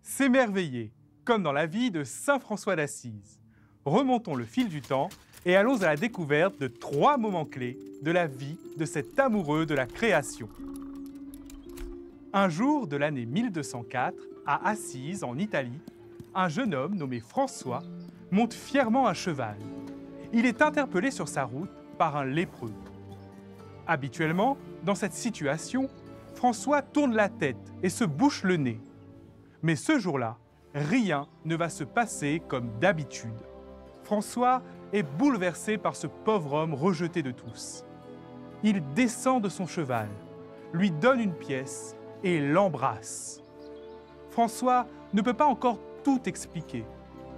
S'émerveiller, comme dans la vie de saint François d'Assise. Remontons le fil du temps et allons à la découverte de 3 moments clés de la vie de cet amoureux de la création. Un jour de l'année 1204, à Assise, en Italie, un jeune homme nommé François monte fièrement un cheval. Il est interpellé sur sa route par un lépreux. Habituellement, dans cette situation, François tourne la tête et se bouche le nez. Mais ce jour-là, rien ne va se passer comme d'habitude. François est bouleversé par ce pauvre homme rejeté de tous. Il descend de son cheval, lui donne une pièce et l'embrasse. François ne peut pas encore tout expliquer,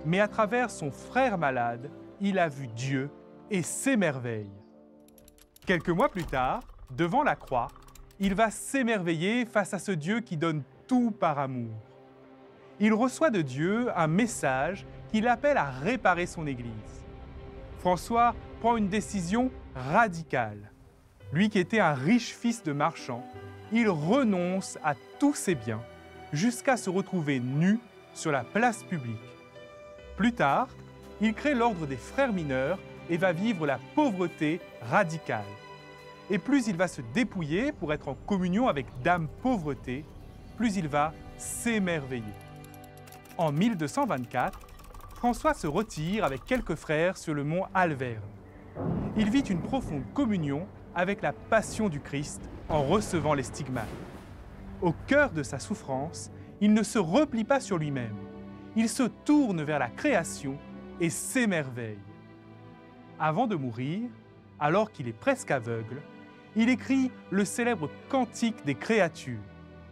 mais à travers son frère malade, il a vu Dieu et s'émerveille. Quelques mois plus tard, devant la croix, il va s'émerveiller face à ce Dieu qui donne tout par amour. Il reçoit de Dieu un message qui l'appelle à réparer son Église. François prend une décision radicale. Lui qui était un riche fils de marchand, il renonce à tous ses biens jusqu'à se retrouver nu sur la place publique. Plus tard, il crée l'ordre des frères mineurs et va vivre la pauvreté radicale. Et plus il va se dépouiller pour être en communion avec Dame Pauvreté, plus il va s'émerveiller. En 1224, François se retire avec quelques frères sur le mont Alverne. Il vit une profonde communion avec la passion du Christ en recevant les stigmates. Au cœur de sa souffrance, il ne se replie pas sur lui-même. Il se tourne vers la création et s'émerveille. Avant de mourir, alors qu'il est presque aveugle, il écrit le célèbre Cantique des créatures.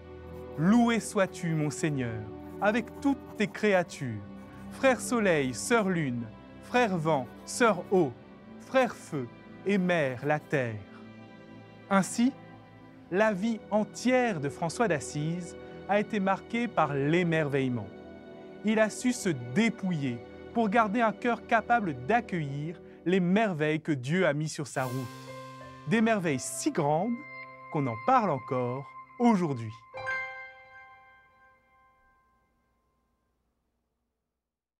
« Loué sois-tu, mon Seigneur, avec toutes tes créatures, frère soleil, sœur lune, frère vent, sœur eau, frère feu et mère la terre. » Ainsi, la vie entière de François d'Assise a été marquée par l'émerveillement. Il a su se dépouiller pour garder un cœur capable d'accueillir les merveilles que Dieu a mis sur sa route. Des merveilles si grandes qu'on en parle encore aujourd'hui.